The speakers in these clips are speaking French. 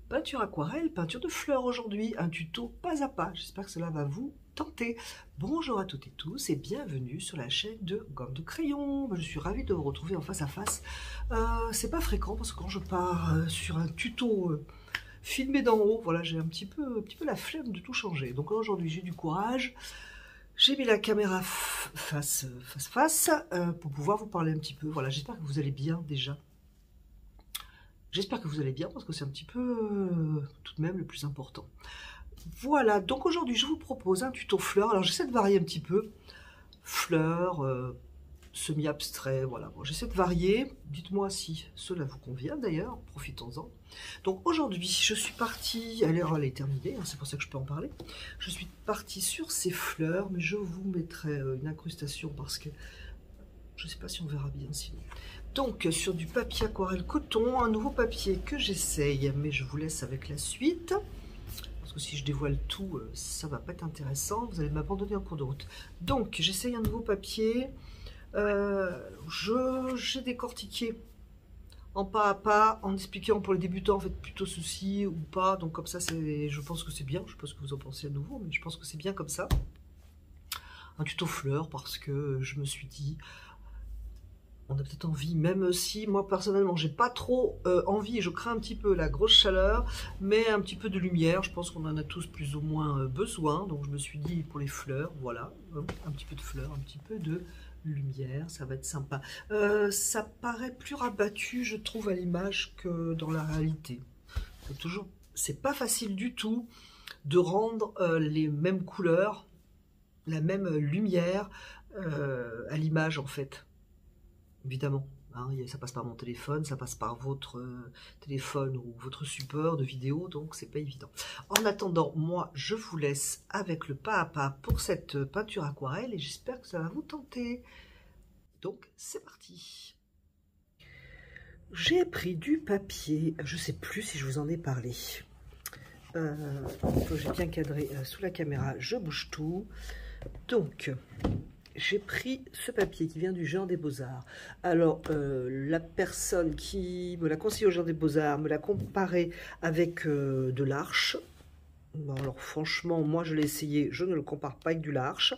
Peinture aquarelle, peinture de fleurs aujourd'hui, un tuto pas à pas. J'espère que cela va vous tenter. Bonjour à toutes et tous et bienvenue sur la chaîne de Gomme de Crayon. Je suis ravie de vous retrouver en face à face. C'est pas fréquent parce que quand je pars sur un tuto filmé d'en haut, voilà, j'ai un petit peu la flemme de tout changer. Donc aujourd'hui j'ai du courage. J'ai mis la caméra face pour pouvoir vous parler un petit peu. Voilà, j'espère que vous allez bien déjà. J'espère que vous allez bien parce que c'est un petit peu tout de même le plus important. Voilà, donc aujourd'hui je vous propose un tuto fleurs. Alors j'essaie de varier un petit peu. Fleurs, semi-abstrait, voilà. Bon, j'essaie de varier. Dites-moi si cela vous convient d'ailleurs, profitons-en. Donc aujourd'hui je suis partie, alors elle est terminée, hein, c'est pour ça que je peux en parler. Je suis partie sur ces fleurs, mais je vous mettrai une incrustation parce que je ne sais pas si on verra bien sinon. Donc sur du papier aquarelle coton, un nouveau papier que j'essaye, mais je vous laisse avec la suite. Parce que si je dévoile tout, ça va pas être intéressant. Vous allez m'abandonner en cours de route. Donc j'essaye un nouveau papier. J'ai décortiqué en pas à pas, en expliquant pour les débutants, faites plutôt ceci ou pas. Donc comme ça, je pense que c'est bien. Je sais pas ce que vous en pensez à nouveau, mais je pense que c'est bien comme ça. Un tuto fleurs parce que je me suis dit... On a peut-être envie, même si moi personnellement j'ai pas trop envie, je crains un petit peu la grosse chaleur, mais un petit peu de lumière, je pense qu'on en a tous plus ou moins besoin, donc je me suis dit pour les fleurs, voilà, un petit peu de fleurs, un petit peu de lumière, ça va être sympa. Ça paraît plus rabattu, je trouve, à l'image que dans la réalité. C'est pas facile du tout de rendre les mêmes couleurs, la même lumière à l'image en fait. Évidemment, hein, ça passe par mon téléphone, ça passe par votre téléphone ou votre support de vidéo, donc c'est pas évident. En attendant, moi, je vous laisse avec le pas à pas pour cette peinture aquarelle et j'espère que ça va vous tenter. Donc, c'est parti. J'ai pris du papier, je sais plus si je vous en ai parlé. J'ai bien cadré sous la caméra, je bouge tout. Donc... j'ai pris ce papier qui vient du Jardin des Beaux-Arts. Alors, la personne qui me l'a conseillé au Jardin des Beaux-Arts me l'a comparé avec de l'Arche. Bon, alors, franchement, moi, je l'ai essayé. Je ne le compare pas avec du L'Arche.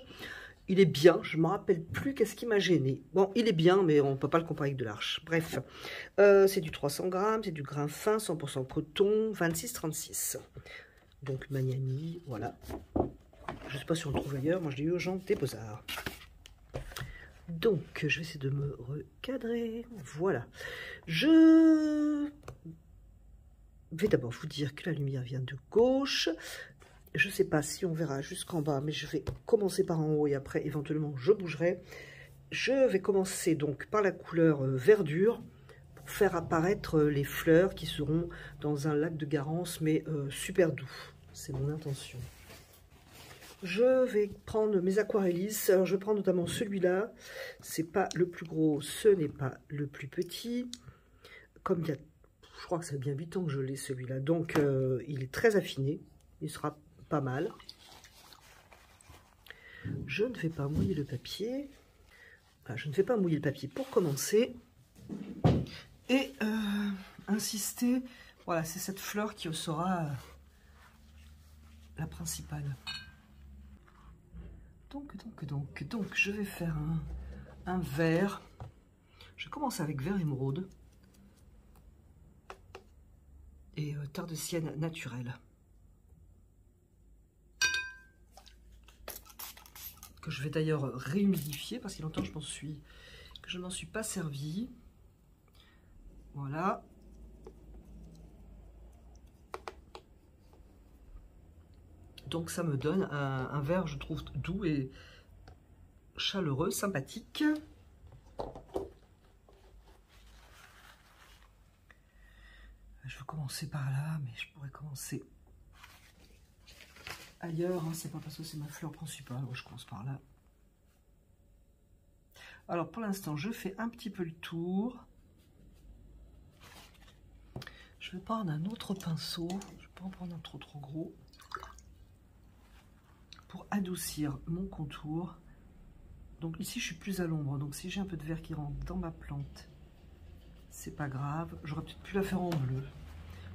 Il est bien. Je ne me rappelle plus qu'est-ce qui m'a gêné. Bon, il est bien, mais on ne peut pas le comparer avec de l'Arche. Bref, c'est du 300 grammes, c'est du grain fin, 100% coton, 26,36. Donc, Magnani, voilà. Je ne sais pas si on le trouve ailleurs. Moi, je l'ai eu au Jardin des Beaux-Arts. Donc, je vais essayer de me recadrer. Voilà. Je vais d'abord vous dire que la lumière vient de gauche. Je ne sais pas si on verra jusqu'en bas, mais je vais commencer par en haut et après, éventuellement, je bougerai. Je vais commencer donc par la couleur verdure pour faire apparaître les fleurs qui seront dans un lac de Garance, mais super doux. C'est mon intention. Je vais prendre mes aquarellis. Alors, je vais prendre notamment celui-là. C'est pas le plus gros, ce n'est pas le plus petit. Comme il y a, je crois que ça fait bien 8 ans que je l'ai celui-là. Donc, il est très affiné. Il sera pas mal. Je ne vais pas mouiller le papier. Enfin, je ne vais pas mouiller le papier pour commencer. Et insister. Voilà, c'est cette fleur qui sera la principale. Donc, je vais faire un vert. Je commence avec vert émeraude et terre de sienne naturelle. Que je vais d'ailleurs réhumidifier parce qu'il y a longtemps que je n'en suis pas servi. Voilà. Donc ça me donne un vert, je trouve, doux et chaleureux, sympathique. Je vais commencer par là, mais je pourrais commencer ailleurs. Hein, c'est pas parce que c'est ma fleur principale. Ouais, je commence par là. Alors pour l'instant, je fais un petit peu le tour. Je vais prendre un autre pinceau. Je vais pas en prendre un trop gros. Pour adoucir mon contour. Donc ici je suis plus à l'ombre, donc si j'ai un peu de vert qui rentre dans ma plante, c'est pas grave. J'aurais peut-être pu la faire en bleu.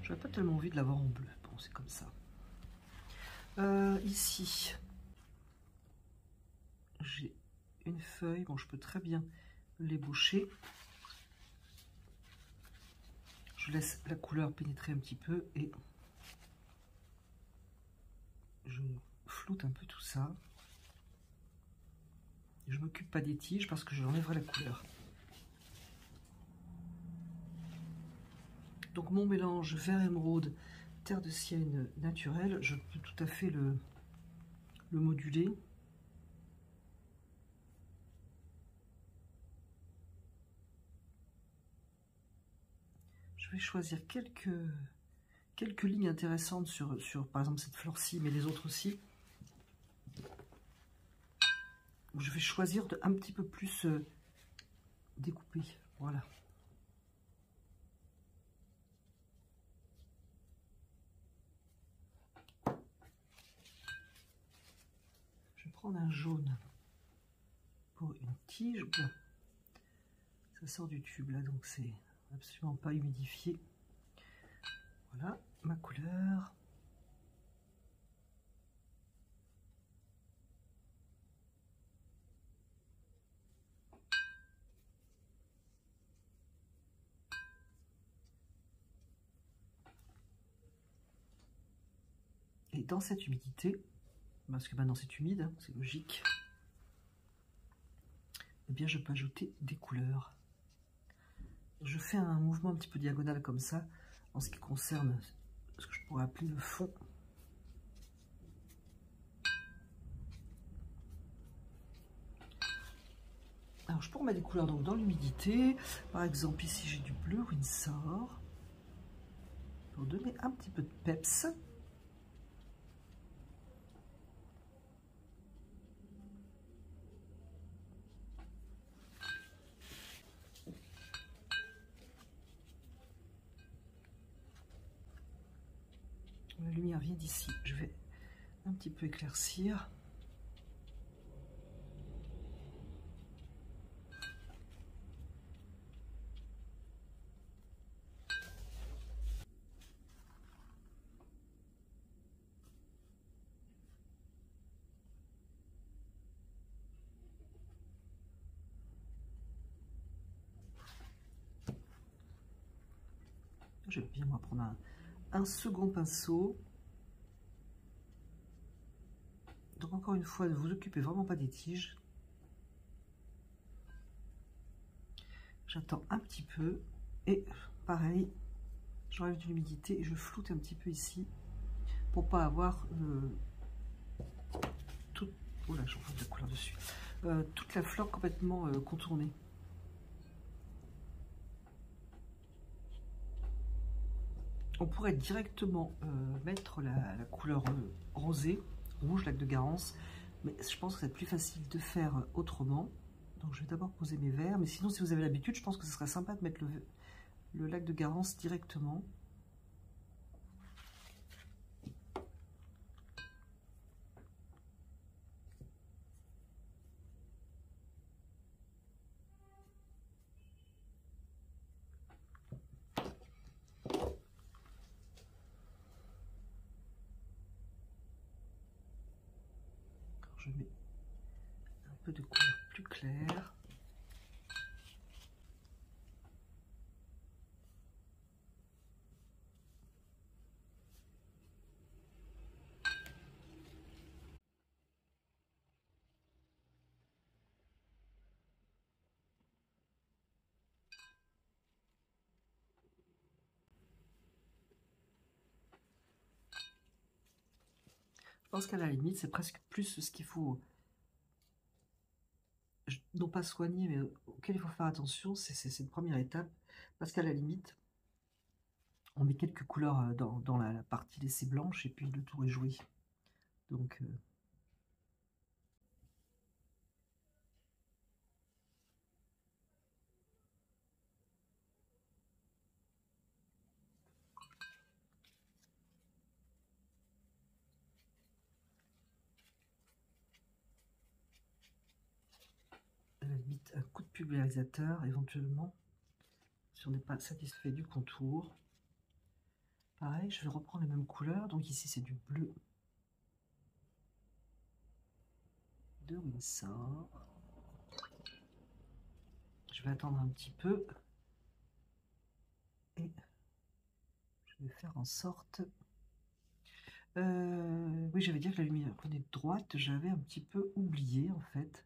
J'avais pas tellement envie de l'avoir en bleu. Bon, c'est comme ça. Ici, j'ai une feuille. Bon, je peux très bien l'ébaucher. Je laisse la couleur pénétrer un petit peu et je floute un peu tout ça. Je m'occupe pas des tiges parce que je enlèverai la couleur. Donc mon mélange vert émeraude, terre de sienne naturelle, je peux tout à fait le moduler. Je vais choisir quelques lignes intéressantes sur par exemple cette fleur-ci, mais les autres aussi. Je vais choisir de un petit peu plus découper. Voilà. Je vais prendre un jaune pour une tige. Ça sort du tube là, donc c'est absolument pas humidifié. Voilà ma couleur. Et dans cette humidité, parce que maintenant c'est humide, hein, c'est logique, eh bien je peux ajouter des couleurs. Je fais un mouvement un petit peu diagonal comme ça, en ce qui concerne ce que je pourrais appeler le fond. Alors je pourrais mettre des couleurs donc dans l'humidité, par exemple ici j'ai du bleu Winsor, pour donner un petit peu de peps. La lumière vient d'ici, je vais un petit peu éclaircir. Je vais bien moi prendre un second pinceau. Donc encore une fois, ne vous occupez vraiment pas des tiges. J'attends un petit peu et pareil, j'enlève de l'humidité et je floute un petit peu ici pour pas avoir toute, oh là, j'en fous de la couleur dessus, toute la fleur complètement contournée. On pourrait directement mettre la couleur rosée, rouge, lac de Garance, mais je pense que c'est plus facile de faire autrement. Donc je vais d'abord poser mes verres, mais sinon si vous avez l'habitude, je pense que ce serait sympa de mettre le lac de Garance directement. Je mets un peu de couleur plus claire. Je pense qu'à la limite, c'est presque plus ce qu'il faut, non pas soigner, mais auquel il faut faire attention, c'est cette première étape, parce qu'à la limite, on met quelques couleurs dans la partie laissée blanche, et puis le tour est joué. Donc, à la limite, un coup de pulvérisateur, éventuellement, si on n'est pas satisfait du contour. Pareil, je vais reprendre les mêmes couleurs. Donc ici, c'est du bleu de Winsor. Je vais attendre un petit peu. Et je vais faire en sorte... oui, j'avais dit que la lumière venait de droite. J'avais un petit peu oublié, en fait.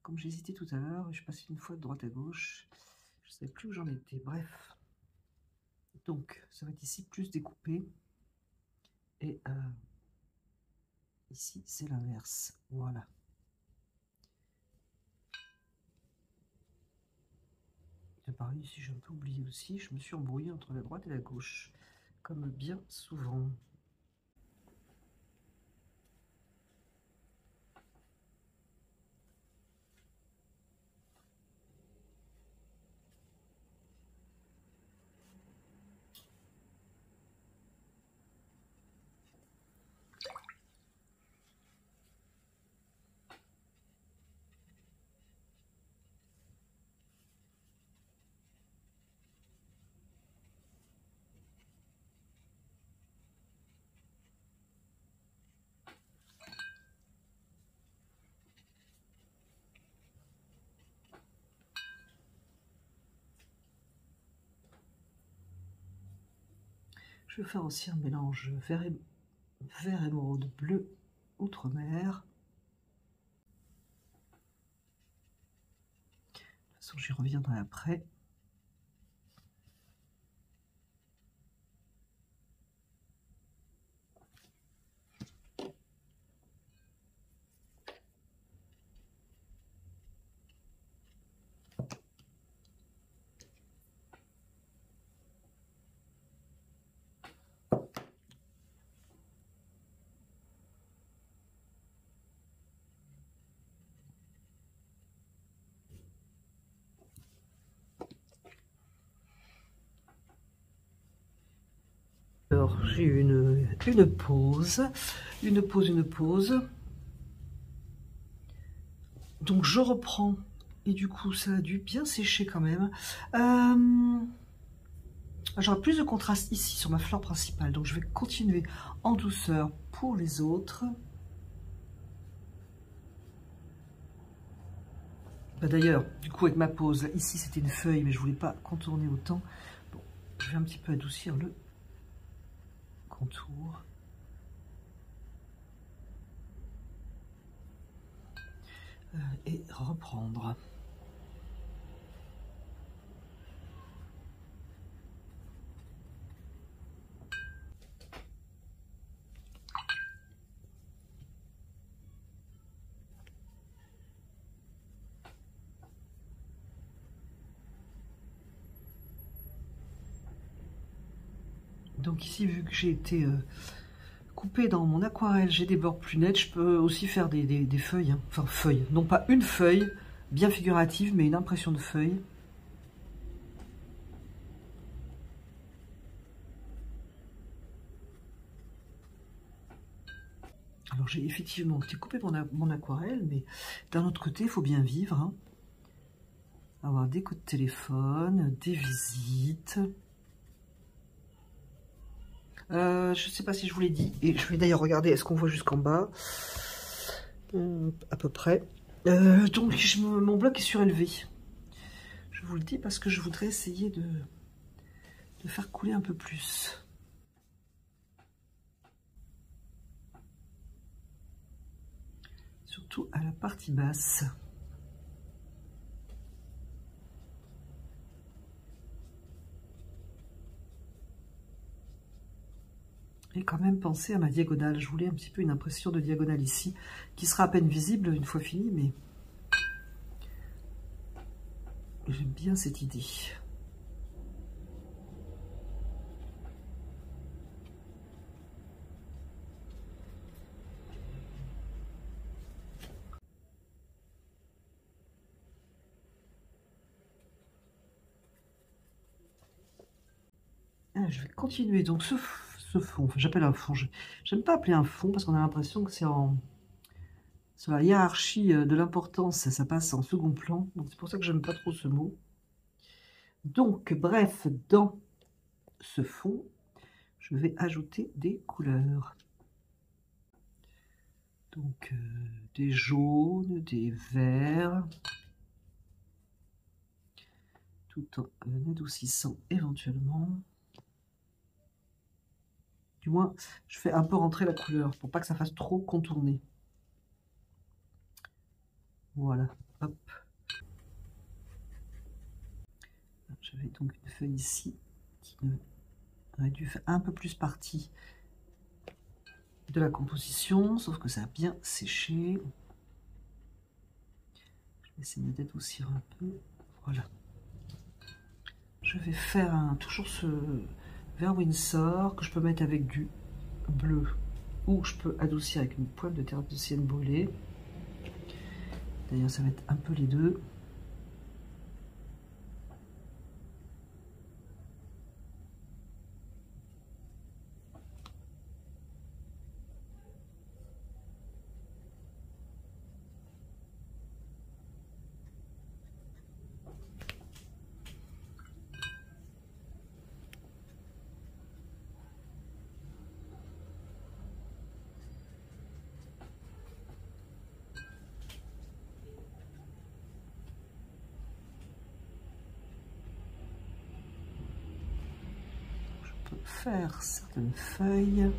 Comme j'hésitais tout à l'heure, je passais une fois de droite à gauche. Je ne savais plus où j'en étais. Bref. Donc, ça va être ici plus découpé. Et ici, c'est l'inverse. Voilà. Et pareil, ici, j'ai un peu oublié aussi. Je me suis embrouillée entre la droite et la gauche. Comme bien souvent. Je vais faire aussi un mélange vert émeraude bleu outre-mer. De toute façon, j'y reviendrai après. Alors, j'ai eu une pause. Donc, je reprends. Et du coup, ça a dû bien sécher quand même. J'aurai plus de contraste ici sur ma fleur principale. Donc, je vais continuer en douceur pour les autres. Bah, d'ailleurs, du coup, avec ma pause, là, ici, c'était une feuille, mais je voulais pas contourner autant. Bon, je vais un petit peu adoucir le contour. Et reprendre. Donc ici, vu que j'ai été coupé dans mon aquarelle, j'ai des bords plus nets, je peux aussi faire des feuilles, hein. Enfin feuilles, non pas une feuille bien figurative, mais une impression de feuille. Alors j'ai effectivement coupé mon aquarelle, mais d'un autre côté, il faut bien vivre, hein. Avoir des coups de téléphone, des visites. Je ne sais pas si je vous l'ai dit, et je vais d'ailleurs regarder, est-ce qu'on voit jusqu'en bas, à peu près. Donc mon bloc est surélevé. Je vous le dis parce que je voudrais essayer de faire couler un peu plus. Surtout à la partie basse. Et quand même penser à ma diagonale. Je voulais un petit peu une impression de diagonale ici, qui sera à peine visible une fois fini, mais j'aime bien cette idée. Je vais continuer donc ce fond, enfin, j'appelle un fond, j'aime pas appeler un fond parce qu'on a l'impression que c'est sur la hiérarchie de l'importance, ça passe en second plan, donc c'est pour ça que j'aime pas trop ce mot. Donc, bref, dans ce fond, je vais ajouter des couleurs. Donc, des jaunes, des verts, tout en adoucissant éventuellement. Du moins, je fais un peu rentrer la couleur pour pas que ça fasse trop contourner. Voilà, hop. J'avais donc une feuille ici qui aurait dû faire un peu plus partie de la composition, sauf que ça a bien séché. Je vais essayer d'adoucir un peu. Voilà. Je vais faire toujours ce vert Winsor que je peux mettre avec du bleu ou je peux adoucir avec une pointe de terre de sienne brûlée. D'ailleurs, ça va être un peu les deux. Faire certaines feuilles.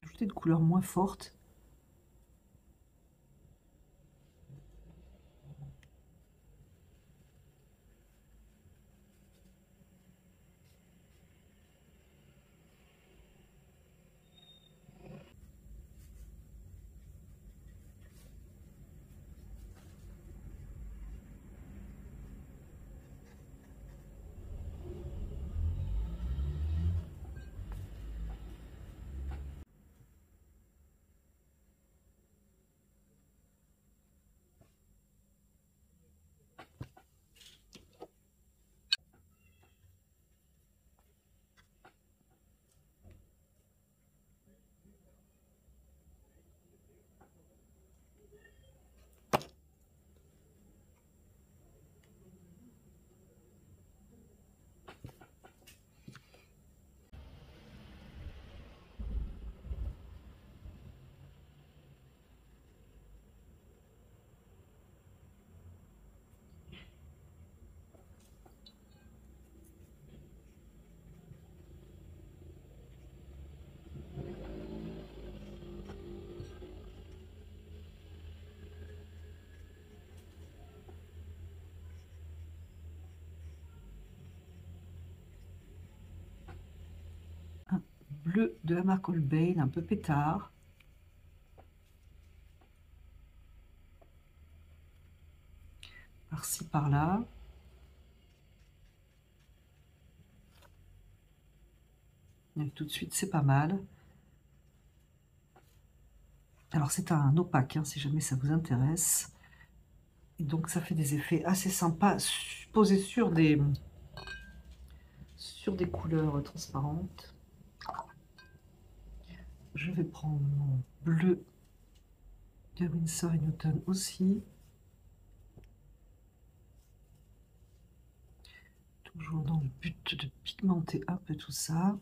Ajouter de couleurs moins fortes. Un bleu de la marque Holbein, un peu pétard. Par-ci, par-là. Tout de suite, c'est pas mal. Alors, c'est un opaque, hein, si jamais ça vous intéresse. Et donc, ça fait des effets assez sympas posés sur des couleurs transparentes. Je vais prendre mon bleu de Winsor & Newton aussi. Toujours dans le but de pigmenter un peu tout ça.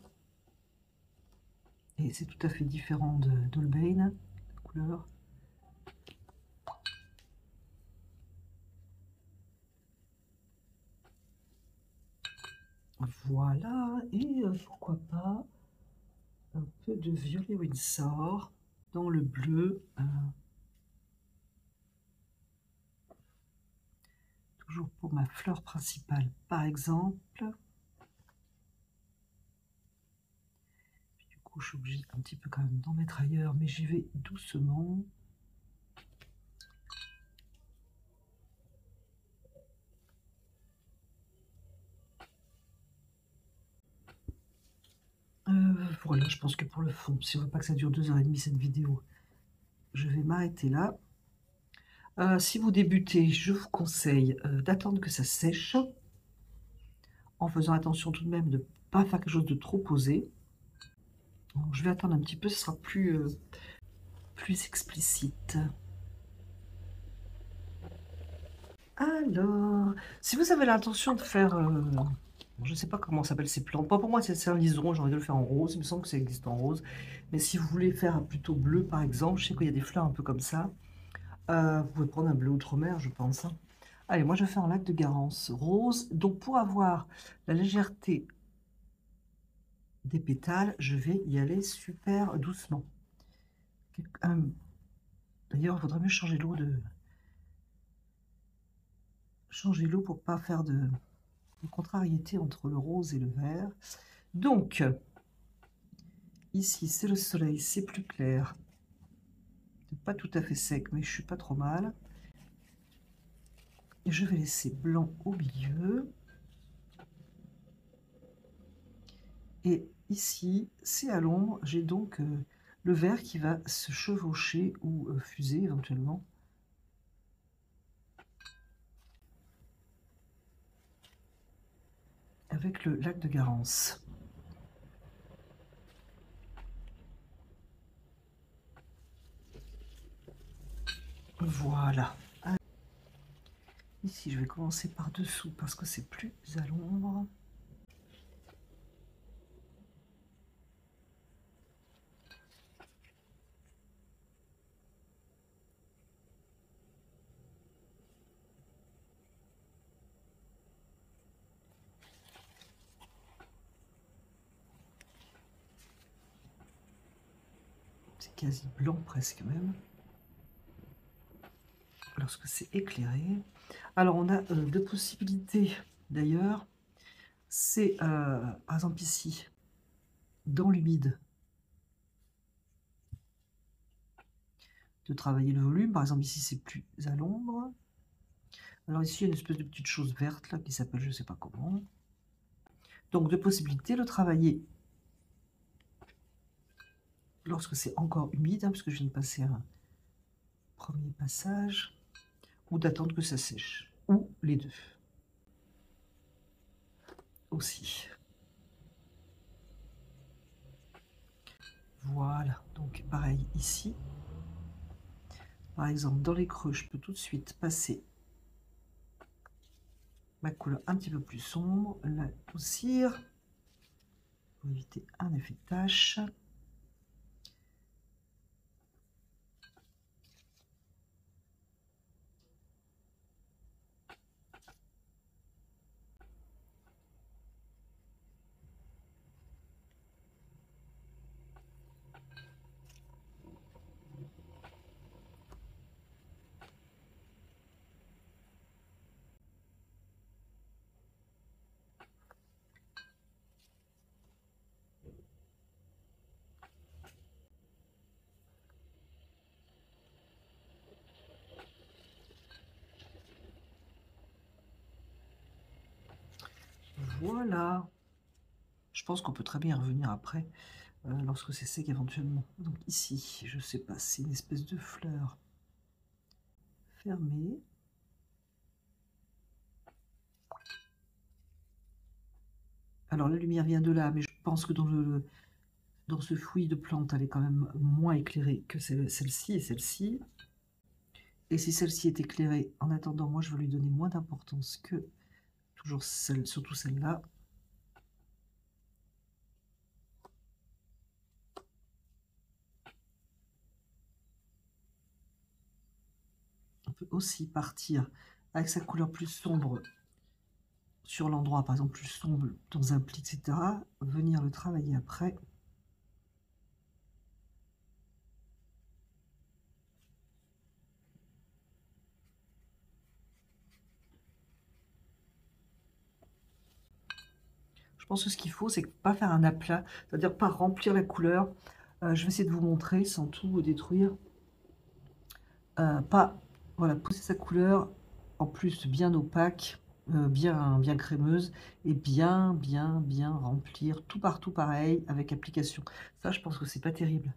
Et c'est tout à fait différent d'Holbein, la couleur. Voilà, et pourquoi pas un peu de violet Winsor dans le bleu. Toujours pour ma fleur principale, par exemple. Du coup, je suis obligée un petit peu quand même d'en mettre ailleurs, mais j'y vais doucement. Voilà, je pense que pour le fond, si on veut pas que ça dure 2h30 cette vidéo, je vais m'arrêter là. Si vous débutez, je vous conseille d'attendre que ça sèche, en faisant attention tout de même de ne pas faire quelque chose de trop posé. Donc, je vais attendre un petit peu, ce sera plus explicite. Alors, si vous avez l'intention de faire, je ne sais pas comment s'appellent ces plantes, pas pour moi c'est un liseron, j'ai envie de le faire en rose, il me semble que ça existe en rose, mais si vous voulez faire un plutôt bleu par exemple, je sais qu'il y a des fleurs un peu comme ça, vous pouvez prendre un bleu outre-mer je pense, hein. Allez, moi je fais un lac de Garance rose, donc pour avoir la légèreté des pétales, je vais y aller super doucement. D'ailleurs, il faudrait mieux changer l'eau pour pas faire de contrariété entre le rose et le vert. Donc, ici, c'est le soleil, c'est plus clair. C'est pas tout à fait sec, mais je suis pas trop mal. Et je vais laisser blanc au milieu. Et ici, c'est à l'ombre. J'ai donc le vert qui va se chevaucher ou fuser éventuellement. Avec le lac de Garance. Voilà. Ici, je vais commencer par dessous parce que c'est plus à l'ombre. C'est quasi blanc presque même. Lorsque c'est éclairé. Alors on a deux possibilités d'ailleurs. C'est par exemple ici, dans l'humide, de travailler le volume. Par exemple ici c'est plus à l'ombre. Alors ici il y a une espèce de petite chose verte là qui s'appelle je sais pas comment. Donc deux possibilités, le travailler lorsque c'est encore humide, hein, parce que je viens de passer un premier passage, ou d'attendre que ça sèche, ou les deux aussi. Voilà, donc pareil ici. Par exemple, dans les creux, je peux tout de suite passer ma couleur un petit peu plus sombre, la adoucir, pour éviter un effet de tache. Voilà. Je pense qu'on peut très bien revenir après, lorsque c'est sec éventuellement. Donc ici, je sais pas, c'est une espèce de fleur fermée. Alors la lumière vient de là, mais je pense que dans ce fouillis de plantes, elle est quand même moins éclairée que celle-ci et celle-ci. Et si celle-ci est éclairée, en attendant, moi je vais lui donner moins d'importance que toujours surtout celle-là. On peut aussi partir avec sa couleur plus sombre sur l'endroit, par exemple plus sombre dans un pli, etc. Venir le travailler après. Je pense que ce qu'il faut, c'est pas faire un aplat, c'est-à-dire pas remplir la couleur. Je vais essayer de vous montrer sans tout détruire. Pas, voilà, pousser sa couleur, en plus bien opaque. bien crémeuse et bien remplir tout partout pareil avec application. Ça, je pense que c'est pas terrible.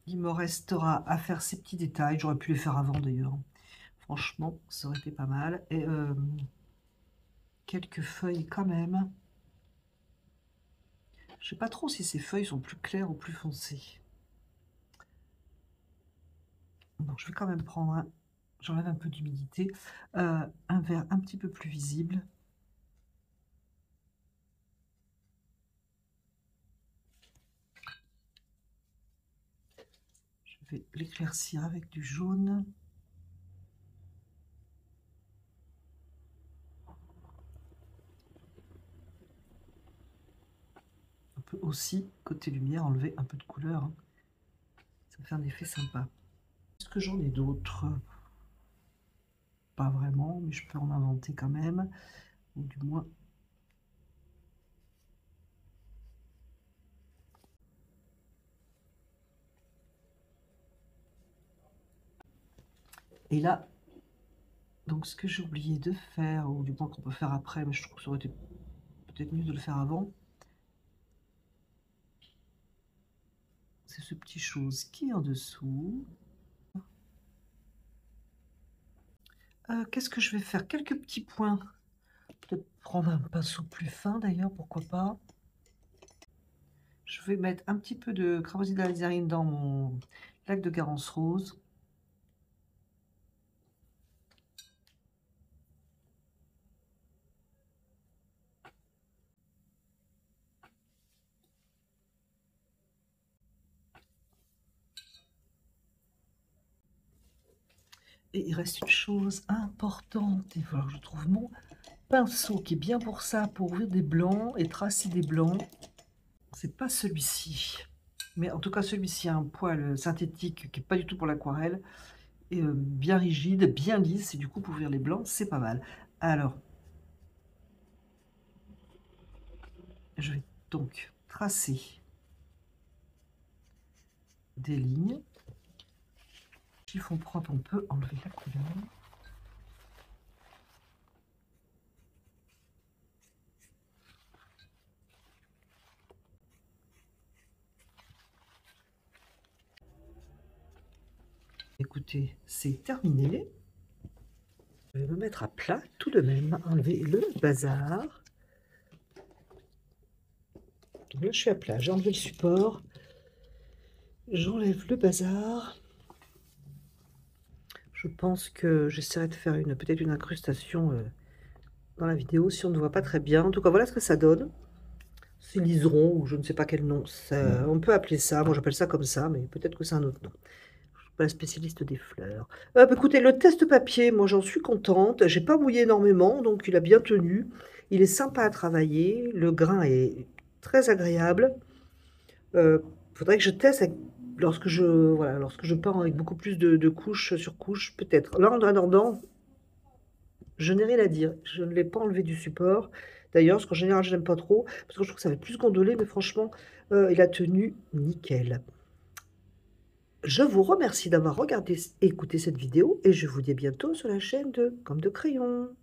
Il me restera à faire ces petits détails. J'aurais pu les faire avant d'ailleurs. Franchement, ça aurait été pas mal. Et quelques feuilles quand même. Je sais pas trop si ces feuilles sont plus claires ou plus foncées. Donc je vais quand même prendre un, j'enlève un peu d'humidité, un vert un petit peu plus visible. Je vais l'éclaircir avec du jaune. On peut aussi, côté lumière, enlever un peu de couleur, hein. Ça fait un effet sympa. Est-ce que j'en ai d'autres? Pas vraiment, mais je peux en inventer quand même. Ou du moins... Et là, donc ce que j'ai oublié de faire, ou du moins qu'on peut faire après, mais je trouve que ça aurait été peut-être mieux de le faire avant, c'est ce petit chose qui est en dessous. Qu'est-ce que je vais faire? Quelques petits points. Peut-être prendre un pinceau plus fin d'ailleurs, pourquoi pas. Je vais mettre un petit peu de cramoisi d'alizarine dans mon lac de Garance rose. Et il reste une chose importante. Il va falloir que je trouve mon pinceau qui est bien pour ça, pour ouvrir des blancs et tracer des blancs. C'est pas celui-ci. Mais en tout cas, celui-ci a un poil synthétique qui n'est pas du tout pour l'aquarelle. Et bien rigide, bien lisse. Et du coup, pour ouvrir les blancs, c'est pas mal. Alors, je vais donc tracer des lignes. Chiffon propre, on peut enlever la couleur. Écoutez, c'est terminé. Je vais me mettre à plat tout de même, enlever le bazar. Donc là, je suis à plat, j'ai enlevé le support. J'enlève le bazar. Je pense que j'essaierai de faire peut-être une incrustation dans la vidéo si on ne voit pas très bien. En tout cas, voilà ce que ça donne. C'est liseron ou je ne sais pas quel nom. On peut appeler ça, moi j'appelle ça comme ça, mais peut-être que c'est un autre nom. Je ne suis pas la spécialiste des fleurs. Écoutez, le test papier, moi j'en suis contente. J'ai pas mouillé énormément, donc il a bien tenu. Il est sympa à travailler. Le grain est très agréable. Faudrait que je teste lorsque je peins avec beaucoup plus de couches sur couches, peut-être. Là, en attendant, je n'ai rien à dire. Je ne l'ai pas enlevé du support. D'ailleurs, ce qu'en général, je n'aime pas trop, parce que je trouve que ça fait plus gondoler, mais franchement, il a tenu nickel. Je vous remercie d'avoir regardé et écouté cette vidéo, et je vous dis à bientôt sur la chaîne de Gomme de Crayon.